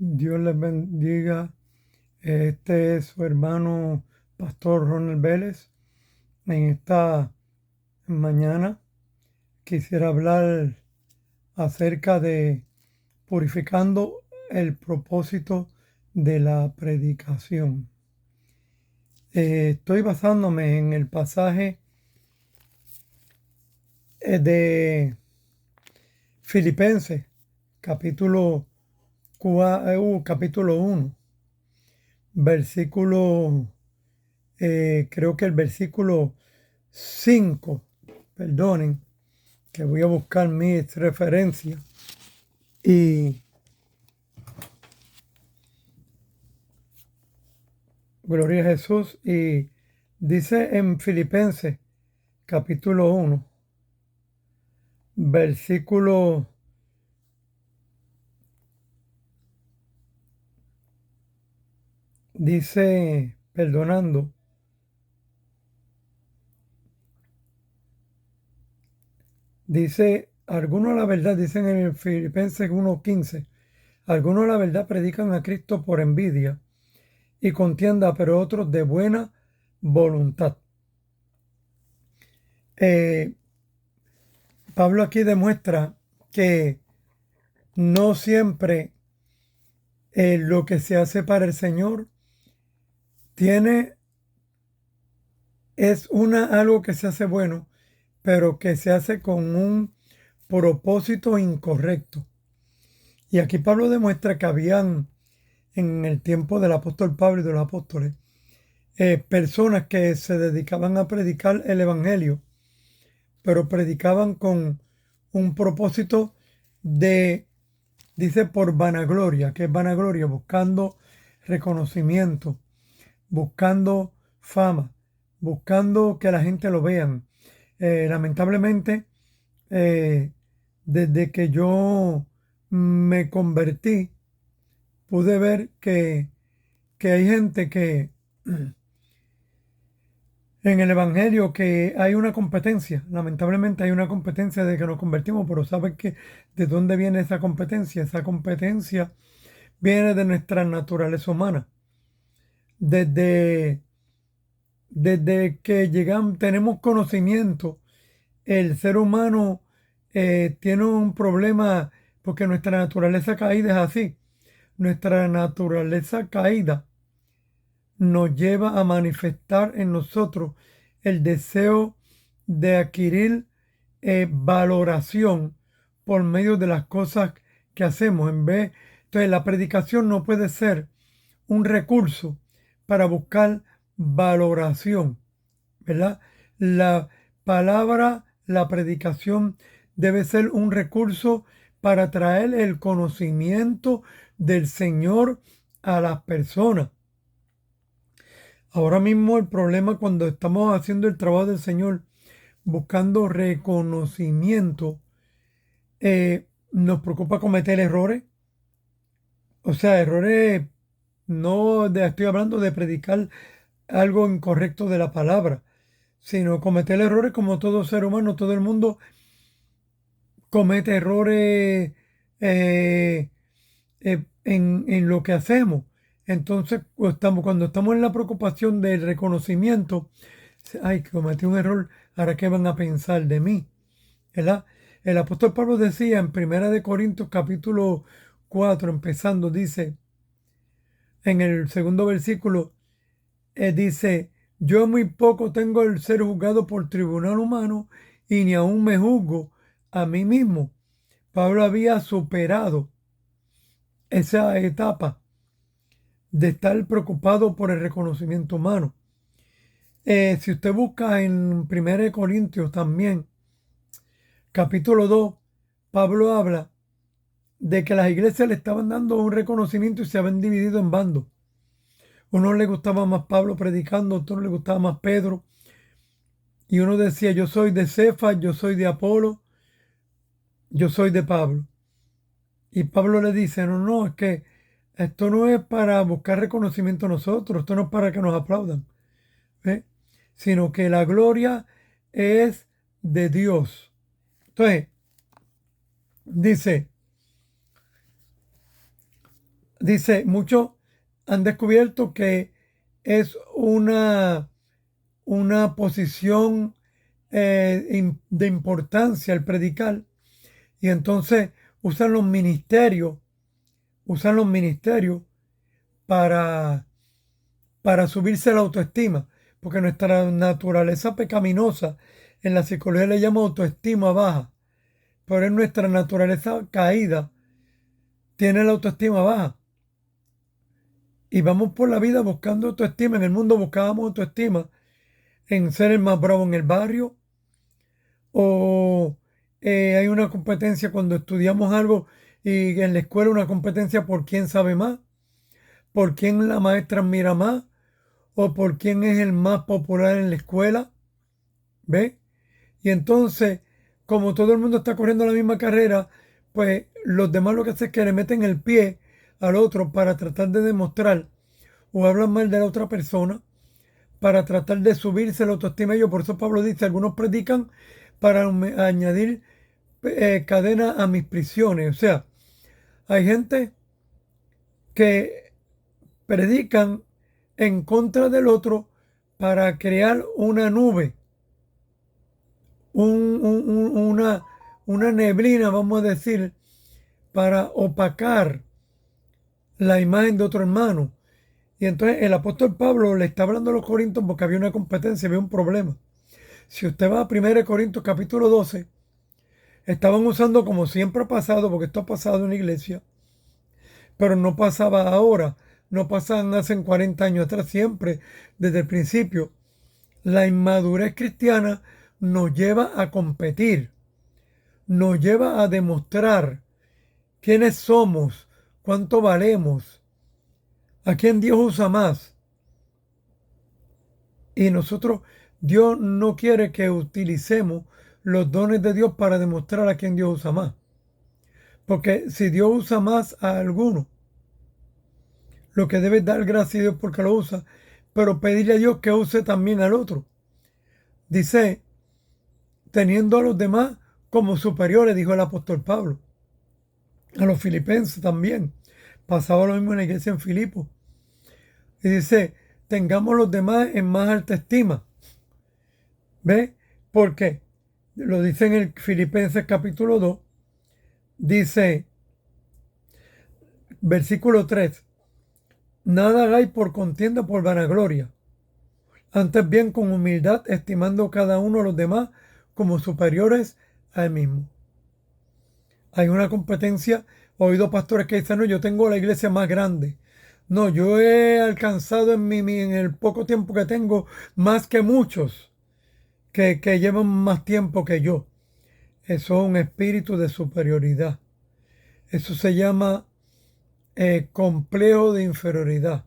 Dios les bendiga. Este es su hermano Pastor Ronald Vélez. En esta mañana quisiera hablar acerca de purificando el propósito de la predicación. Estoy basándome en el pasaje de Filipenses, capítulo 1, versículo, creo que el versículo 5, perdonen, que voy a buscar mis referencias. Y gloria a Jesús. Y dice en Filipenses capítulo 1, versículo dice, perdonando, dice, algunos la verdad, dicen en el Filipenses 1:15, algunos la verdad predican a Cristo por envidia y contienda, pero otros de buena voluntad. Pablo aquí demuestra que no siempre lo que se hace para el Señor es algo que se hace bueno, pero que se hace con un propósito incorrecto. Y aquí Pablo demuestra que habían en el tiempo del apóstol Pablo y de los apóstoles personas que se dedicaban a predicar el evangelio, pero predicaban con un propósito de, dice, por vanagloria. ¿Qué es vanagloria? Buscando reconocimiento, buscando fama, buscando que la gente lo vean. Lamentablemente, desde que yo me convertí, pude ver que hay gente que en el Evangelio que hay una competencia. Lamentablemente hay una competencia de que nos convertimos, pero ¿saben qué? ¿De dónde viene esa competencia? Esa competencia viene de nuestra naturaleza humana. Desde, desde que llegamos, tenemos conocimiento, el ser humano tiene un problema porque nuestra naturaleza caída es así. Nuestra naturaleza caída nos lleva a manifestar en nosotros el deseo de adquirir valoración por medio de las cosas que hacemos. Entonces, la predicación no puede ser un recurso para buscar valoración, ¿verdad? La palabra, la predicación debe ser un recurso para traer el conocimiento del Señor a las personas. Ahora mismo el problema cuando estamos haciendo el trabajo del Señor, buscando reconocimiento, nos preocupa cometer errores. O sea, errores, estoy hablando de predicar algo incorrecto de la palabra, sino cometer errores como todo ser humano, todo el mundo comete errores eh, en lo que hacemos. Entonces, cuando estamos en la preocupación del reconocimiento, ay, que cometí un error, ¿ahora qué van a pensar de mí? ¿Verdad? El apóstol Pablo decía en Primera de Corintios capítulo 4, empezando, dice, en el segundo versículo, dice, yo muy poco tengo el ser juzgado por tribunal humano y ni aún me juzgo a mí mismo. Pablo había superado esa etapa de estar preocupado por el reconocimiento humano. Si usted busca en 1 Corintios también, capítulo 2, Pablo habla de que las iglesias le estaban dando un reconocimiento y se habían dividido en bandos. Uno le gustaba más Pablo predicando, a otro le gustaba más Pedro. Y uno decía, yo soy de Cefas, yo soy de Apolo, yo soy de Pablo. Y Pablo le dice, no, no, es que esto no es para buscar reconocimiento nosotros, esto no es para que nos aplaudan, ¿eh? Sino que la gloria es de Dios. Entonces, dice, dice, muchos han descubierto que es una posición de importancia el predicar, y entonces usan los ministerios, usan los ministerios para, para subirse la autoestima, porque nuestra naturaleza pecaminosa en la psicología le llama autoestima baja, pero en nuestra naturaleza caída tiene la autoestima baja. Y vamos por la vida buscando autoestima. En el mundo buscábamos autoestima en ser el más bravo en el barrio, o hay una competencia cuando estudiamos algo y en la escuela una competencia por quién sabe más, por quién la maestra admira más, o por quién es el más popular en la escuela. ¿Ve? Y entonces, como todo el mundo está corriendo la misma carrera, pues los demás lo que hacen es que le meten el pie al otro para tratar de demostrar, o hablan mal de la otra persona para tratar de subirse la autoestima. Por eso Pablo dice, algunos predican para añadir cadena a mis prisiones. O sea, hay gente que predican en contra del otro para crear una nube, una neblina, vamos a decir, para opacar la imagen de otro hermano. Y entonces el apóstol Pablo le está hablando a los corintios porque había una competencia, había un problema. Si usted va a 1 Corintios capítulo 12, estaban usando, como siempre ha pasado, porque esto ha pasado en la iglesia, pero no pasaba ahora, no pasaban hace 40 años atrás, siempre, desde el principio. La inmadurez cristiana nos lleva a competir, nos lleva a demostrar quiénes somos, cuánto valemos, a quién Dios usa más. Y nosotros, Dios no quiere que utilicemos los dones de Dios para demostrar a quién Dios usa más. Porque si Dios usa más a alguno, lo que debe es dar gracias a Dios porque lo usa, pero pedirle a Dios que use también al otro. Dice, teniendo a los demás como superiores, dijo el apóstol Pablo. A los filipenses también. Pasaba lo mismo en la iglesia en Filipos. Y dice, tengamos los demás en más alta estima. ¿Ve? ¿Por qué? Lo dice en el Filipenses capítulo 2. Dice, versículo 3. Nada hagáis por contienda, por vanagloria. Antes bien con humildad, estimando cada uno a los demás como superiores a él mismo. Hay una competencia. He oído pastores que dicen, no, yo tengo la iglesia más grande. No, yo he alcanzado en el poco tiempo que tengo más que muchos que llevan más tiempo que yo. Eso es un espíritu de superioridad. Eso se llama complejo de inferioridad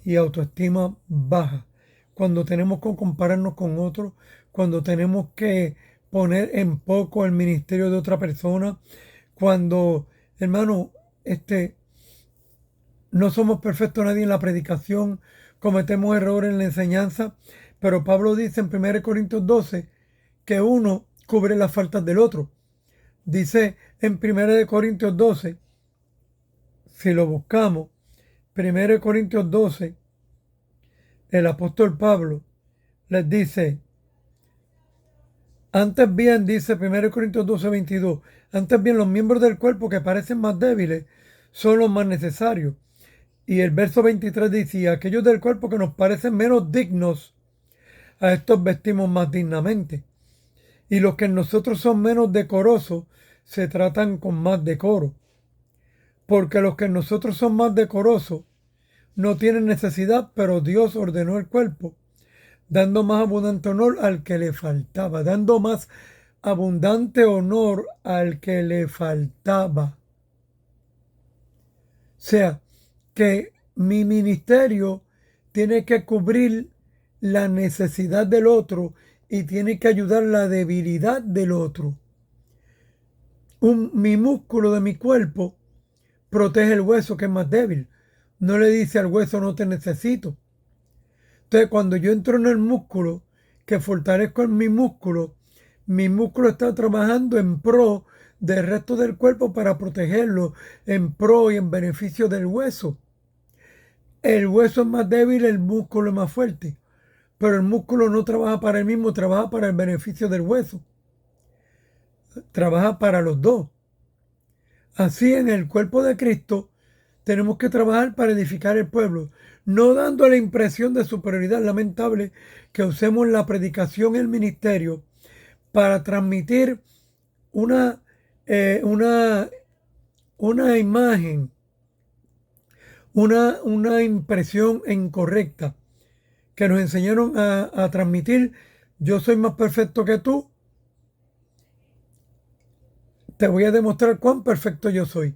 y autoestima baja. Cuando tenemos que compararnos con otros, cuando tenemos que poner en poco el ministerio de otra persona, cuando, hermano, no somos perfectos nadie en la predicación, cometemos errores en la enseñanza, pero Pablo dice en 1 Corintios 12 que uno cubre las faltas del otro. Dice en 1 Corintios 12, si lo buscamos, 1 Corintios 12, el apóstol Pablo les dice, antes bien, dice 1 Corintios 12, 22, antes bien los miembros del cuerpo que parecen más débiles son los más necesarios. Y el verso 23 decía, aquellos del cuerpo que nos parecen menos dignos, a estos vestimos más dignamente. Y los que en nosotros son menos decorosos, se tratan con más decoro. Porque los que en nosotros son más decorosos, no tienen necesidad, pero Dios ordenó el cuerpo, dando más abundante honor al que le faltaba, dando más abundante honor al que le faltaba. O sea, que mi ministerio tiene que cubrir la necesidad del otro y tiene que ayudar la debilidad del otro. Mi músculo de mi cuerpo protege el hueso que es más débil. No le dice al hueso no te necesito. Entonces cuando yo entro en el músculo, que fortalezco en mi músculo está trabajando en pro del resto del cuerpo para protegerlo en pro y en beneficio del hueso. El hueso es más débil, el músculo es más fuerte, pero el músculo no trabaja para él mismo, trabaja para el beneficio del hueso. Trabaja para los dos. Así en el cuerpo de Cristo tenemos que trabajar para edificar el pueblo, no dando la impresión de superioridad. Lamentable que usemos la predicación y el ministerio para transmitir una, una imagen, una impresión incorrecta que nos enseñaron a transmitir. Yo soy más perfecto que tú, te voy a demostrar cuán perfecto yo soy.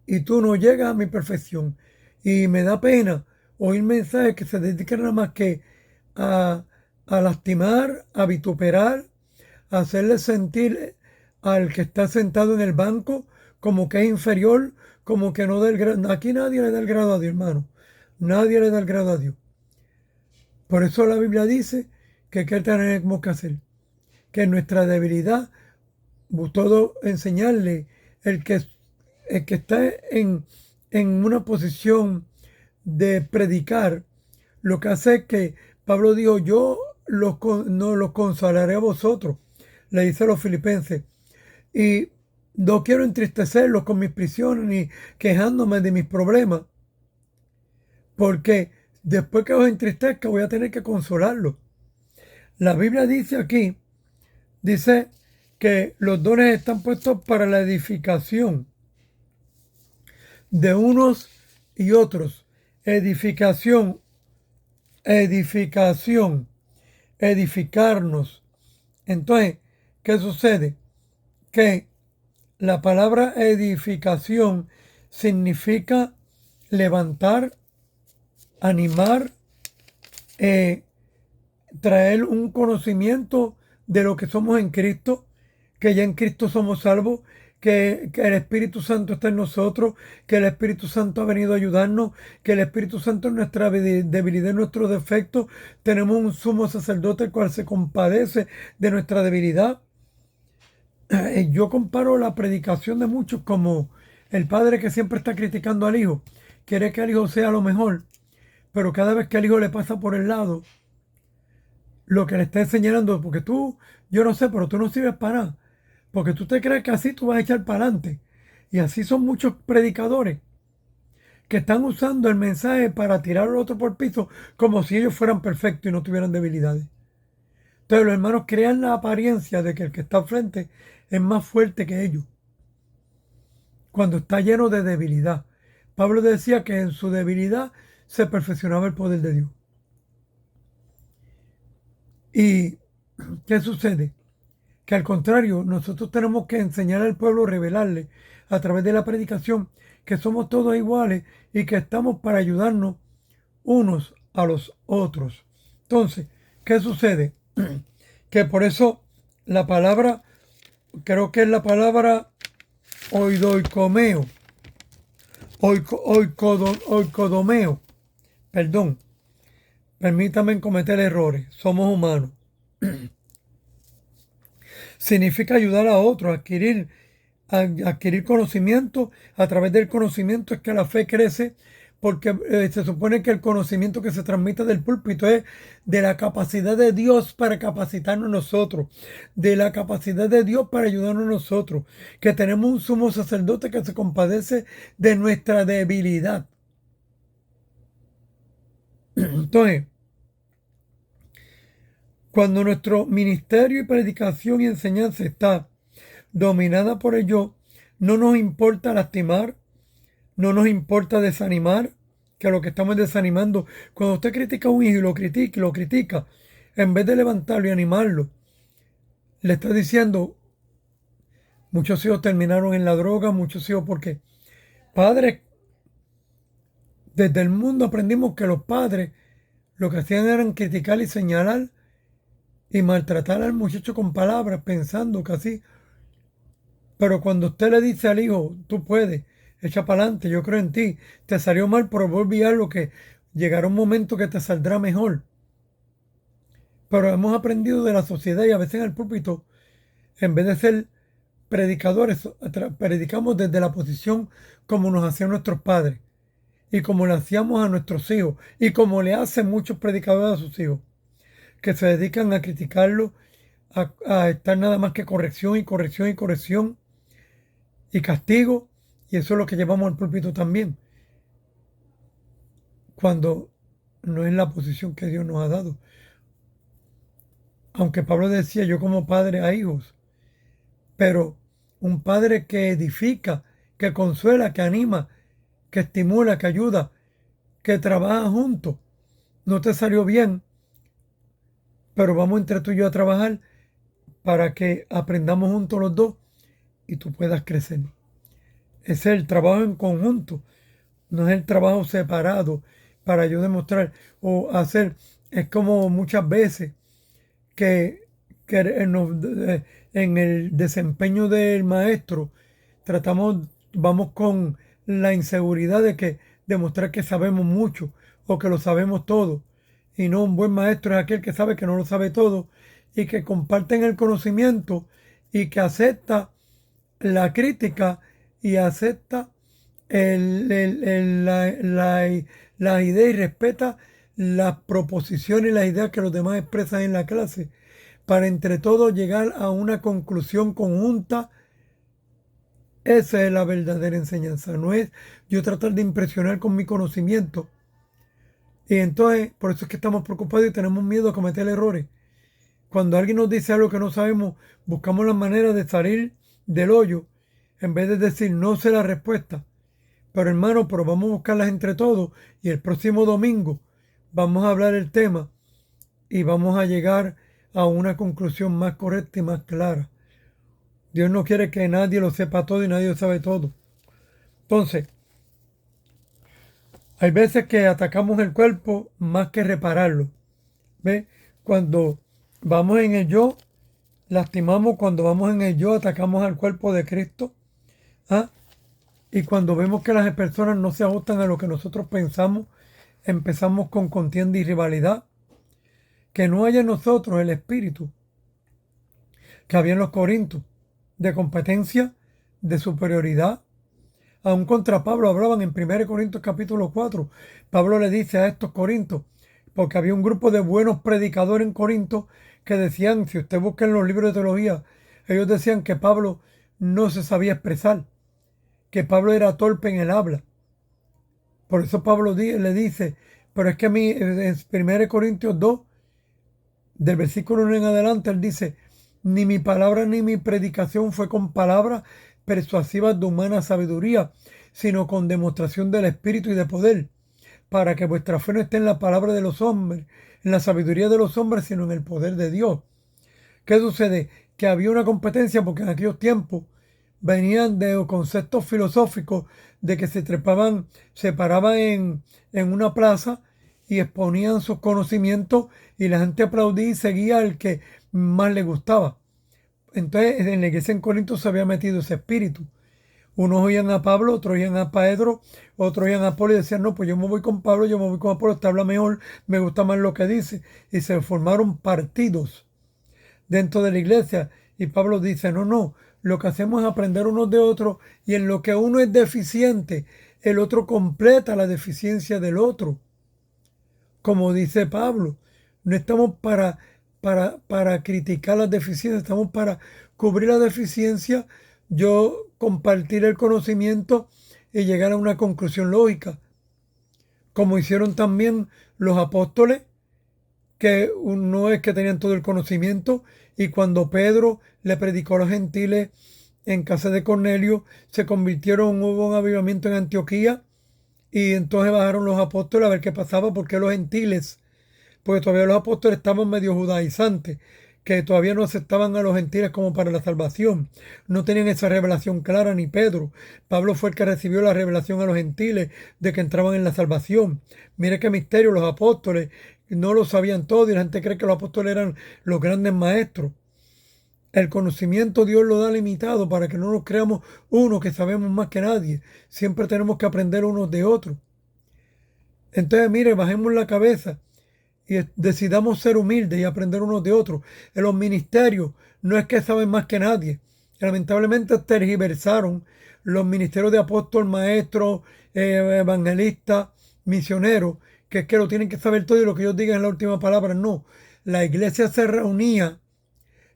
Y tú no llegas a mi perfección. Y me da pena oír mensajes que se dedican nada más que a, a lastimar, a vituperar, a hacerle sentir al que está sentado en el banco como que es inferior, como que no da el grado. Aquí nadie le da el grado a Dios, hermano. Nadie le da el grado a Dios. Por eso la Biblia dice que ¿qué tenemos que hacer? Que en nuestra debilidad todo enseñarle el que está en una posición de predicar, lo que hace es que Pablo dijo, yo no los consolaré a vosotros, le dice a los filipenses, y no quiero entristecerlos con mis prisiones ni quejándome de mis problemas, porque después que os entristezca voy a tener que consolarlos. La Biblia dice aquí, dice que los dones están puestos para la edificación de unos y otros. Edificación, edificación, edificarnos. Entonces, ¿qué sucede? Que la palabra edificación significa levantar, animar, traer un conocimiento de lo que somos en Cristo, que ya en Cristo somos salvos, que el Espíritu Santo está en nosotros, que el Espíritu Santo ha venido a ayudarnos, que el Espíritu Santo en nuestra debilidad, en nuestros defectos, tenemos un sumo sacerdote el cual se compadece de nuestra debilidad. Yo comparo la predicación de muchos como el padre que siempre está criticando al hijo, quiere que el hijo sea lo mejor, pero cada vez que el hijo le pasa por el lado, lo que le está enseñando, porque tú, yo no sé, pero tú no sirves para nada. Porque tú te crees que así tú vas a echar para adelante. Y así son muchos predicadores que están usando el mensaje para tirar al otro por el piso como si ellos fueran perfectos y no tuvieran debilidades. Entonces los hermanos crean la apariencia de que el que está al frente es más fuerte que ellos, cuando está lleno de debilidad. Pablo decía que en su debilidad se perfeccionaba el poder de Dios. ¿Y qué sucede? Que al contrario, nosotros tenemos que enseñar al pueblo, revelarle a través de la predicación que somos todos iguales y que estamos para ayudarnos unos a los otros. Entonces, ¿qué sucede? Que por eso la palabra, creo que es la palabra oidoicomeo, oikodomeo, perdón, permítame cometer errores, somos humanos. Significa ayudar a otros a adquirir conocimiento. A través del conocimiento es que la fe crece, porque se supone que el conocimiento que se transmite del púlpito es de la capacidad de Dios para capacitarnos nosotros, de la capacidad de Dios para ayudarnos nosotros, que tenemos un sumo sacerdote que se compadece de nuestra debilidad. Entonces, cuando nuestro ministerio y predicación y enseñanza está dominada por el yo, no nos importa lastimar, no nos importa desanimar, que lo que estamos desanimando. Cuando usted critica a un hijo y lo critica, en vez de levantarlo y animarlo, le está diciendo, muchos hijos terminaron en la droga, muchos hijos porque padres, desde el mundo aprendimos que los padres lo que hacían eran criticar y señalar y maltratar al muchacho con palabras, pensando que así. Pero cuando usted le dice al hijo, tú puedes, echa para adelante, yo creo en ti, te salió mal, pero voy a olvidar lo que llegará un momento que te saldrá mejor. Pero hemos aprendido de la sociedad y a veces en el púlpito, en vez de ser predicadores predicamos desde la posición como nos hacían nuestros padres y como le hacíamos a nuestros hijos y como le hacen muchos predicadores a sus hijos, que se dedican a criticarlo, a estar nada más que corrección y corrección y corrección y castigo, y eso es lo que llevamos al púlpito también, cuando no es la posición que Dios nos ha dado. Aunque Pablo decía, yo como padre a hijos, pero un padre que edifica, que consuela, que anima, que estimula, que ayuda, que trabaja juntos. No te salió bien, pero vamos entre tú y yo a trabajar para que aprendamos juntos los dos y tú puedas crecer. Ese es el trabajo en conjunto, no es el trabajo separado para yo demostrar o hacer. Es como muchas veces que en el desempeño del maestro vamos con la inseguridad de que demostrar que sabemos mucho o que lo sabemos todo. Y no, un buen maestro es aquel que sabe que no lo sabe todo y que comparten el conocimiento y que acepta la crítica y acepta la idea y respeta las proposiciones y las ideas que los demás expresan en la clase para entre todos llegar a una conclusión conjunta. Esa es la verdadera enseñanza, no es yo tratar de impresionar con mi conocimiento. Y entonces, por eso es que estamos preocupados y tenemos miedo a cometer errores. Cuando alguien nos dice algo que no sabemos, buscamos la manera de salir del hoyo en vez de decir no sé la respuesta. Pero hermano, pero vamos a buscarlas entre todos y el próximo domingo vamos a hablar el tema y vamos a llegar a una conclusión más correcta y más clara. Dios no quiere que nadie lo sepa todo y nadie lo sabe todo. Entonces, hay veces que atacamos el cuerpo más que repararlo. ¿Ve? Cuando vamos en el yo, lastimamos. Cuando vamos en el yo, atacamos al cuerpo de Cristo. ¿Ah? Y cuando vemos que las personas no se ajustan a lo que nosotros pensamos, empezamos con contienda y rivalidad. Que no haya en nosotros el espíritu que había en los Corintios, de competencia, de superioridad. Aún contra Pablo hablaban en 1 Corintios capítulo 4. Pablo le dice a estos corintios, porque había un grupo de buenos predicadores en Corinto que decían, si usted busca en los libros de teología, ellos decían que Pablo no se sabía expresar, que Pablo era torpe en el habla. Por eso Pablo le dice, pero es que a mí en 1 Corintios 2, del versículo 1 en adelante, él dice, ni mi palabra ni mi predicación fue con palabras persuasivas de humana sabiduría, sino con demostración del Espíritu y de poder, para que vuestra fe no esté en la palabra de los hombres, en la sabiduría de los hombres, sino en el poder de Dios. ¿Qué sucede? Que había una competencia porque en aquellos tiempos venían de conceptos filosóficos de que se paraban en una plaza y exponían sus conocimientos y la gente aplaudía y seguía al que más le gustaba. Entonces en la iglesia en Corinto se había metido ese espíritu. Unos oían a Pablo, otros oían a Pedro, otros oían a Apolo y decían, no, pues yo me voy con Pablo, yo me voy con Apolo, este habla mejor, me gusta más lo que dice. Y se formaron partidos dentro de la iglesia. Y Pablo dice, no, lo que hacemos es aprender unos de otros y en lo que uno es deficiente, el otro completa la deficiencia del otro. Como dice Pablo, no estamos para criticar las deficiencias, estamos para cubrir la deficiencia, yo compartir el conocimiento y llegar a una conclusión lógica. Como hicieron también los apóstoles, que no es que tenían todo el conocimiento, y cuando Pedro le predicó a los gentiles en casa de Cornelio, hubo un avivamiento en Antioquía, y entonces bajaron los apóstoles a ver qué pasaba, porque los gentiles, porque todavía los apóstoles estaban medio judaizantes, que todavía no aceptaban a los gentiles como para la salvación. No tenían esa revelación clara ni Pedro. Pablo fue el que recibió la revelación a los gentiles de que entraban en la salvación. Mire qué misterio, los apóstoles no lo sabían todo y la gente cree que los apóstoles eran los grandes maestros. El conocimiento Dios lo da limitado para que no nos creamos uno que sabemos más que nadie. Siempre tenemos que aprender unos de otros. Entonces, mire, bajemos la cabeza y decidamos ser humildes y aprender unos de otros. En los ministerios no es que saben más que nadie. Lamentablemente tergiversaron los ministerios de apóstol, maestro, evangelista, misionero, que es que lo tienen que saber todo y lo que ellos digan es la última palabra. No, la iglesia se reunía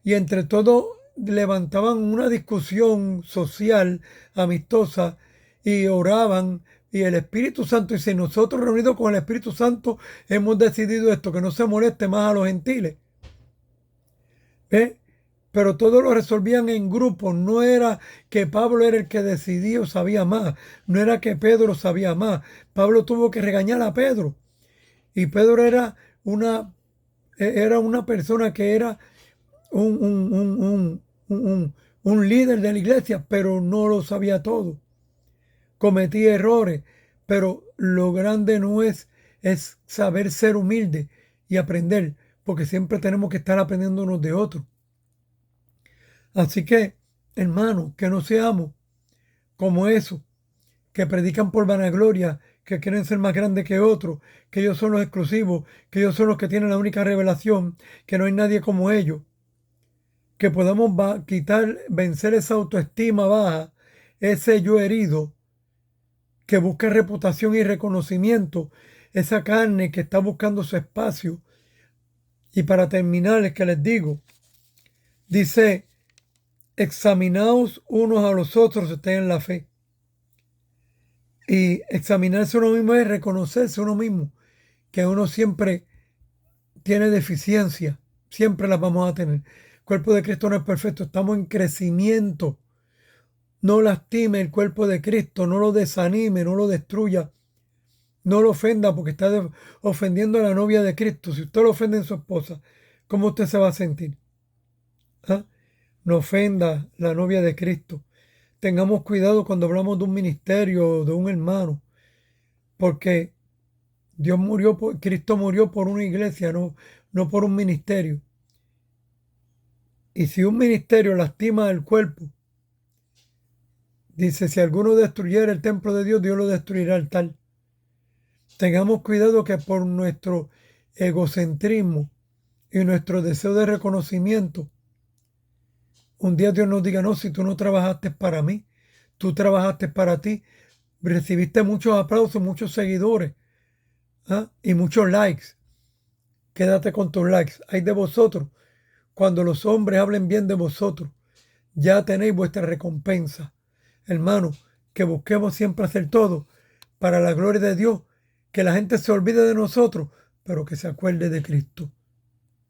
y entre todos levantaban una discusión social, amistosa, y oraban. Y el Espíritu Santo, y si nosotros reunidos con el Espíritu Santo hemos decidido esto, que no se moleste más a los gentiles, ¿eh? Pero todo lo resolvían en grupos. No era que Pablo era el que decidía o sabía más. No era que Pedro sabía más. Pablo tuvo que regañar a Pedro. Y Pedro era una persona que era un líder de la iglesia, pero no lo sabía todo. Cometía errores, pero lo grande no es saber ser humilde y aprender, porque siempre tenemos que estar aprendiendo unos de otros. Así que, hermanos, que no seamos como eso, que predican por vanagloria, que quieren ser más grandes que otros, que ellos son los exclusivos, que ellos son los que tienen la única revelación, que no hay nadie como ellos. Que podamos vencer esa autoestima baja, ese yo herido, que busca reputación y reconocimiento, esa carne que está buscando su espacio. Y para terminar, es que les digo, dice, examinaos unos a los otros si estáis en la fe. Y examinarse uno mismo es reconocerse uno mismo, que uno siempre tiene deficiencia, siempre las vamos a tener. El cuerpo de Cristo no es perfecto, estamos en crecimiento. No lastime el cuerpo de Cristo, no lo desanime, no lo destruya, no lo ofenda porque está ofendiendo a la novia de Cristo. Si usted lo ofende en su esposa, ¿cómo usted se va a sentir? ¿Ah? No ofenda la novia de Cristo. Tengamos cuidado cuando hablamos de un ministerio o de un hermano, porque Cristo murió por una iglesia, no por un ministerio. Y si un ministerio lastima el cuerpo, dice, si alguno destruyera el templo de Dios, Dios lo destruirá al tal. Tengamos cuidado que por nuestro egocentrismo y nuestro deseo de reconocimiento, un día Dios nos diga, no, si tú no trabajaste para mí, tú trabajaste para ti, recibiste muchos aplausos, muchos seguidores, ¿ah? Y muchos likes. Quédate con tus likes. Hay de vosotros, cuando los hombres hablen bien de vosotros, ya tenéis vuestra recompensa. Hermano, que busquemos siempre hacer todo para la gloria de Dios, que la gente se olvide de nosotros, pero que se acuerde de Cristo.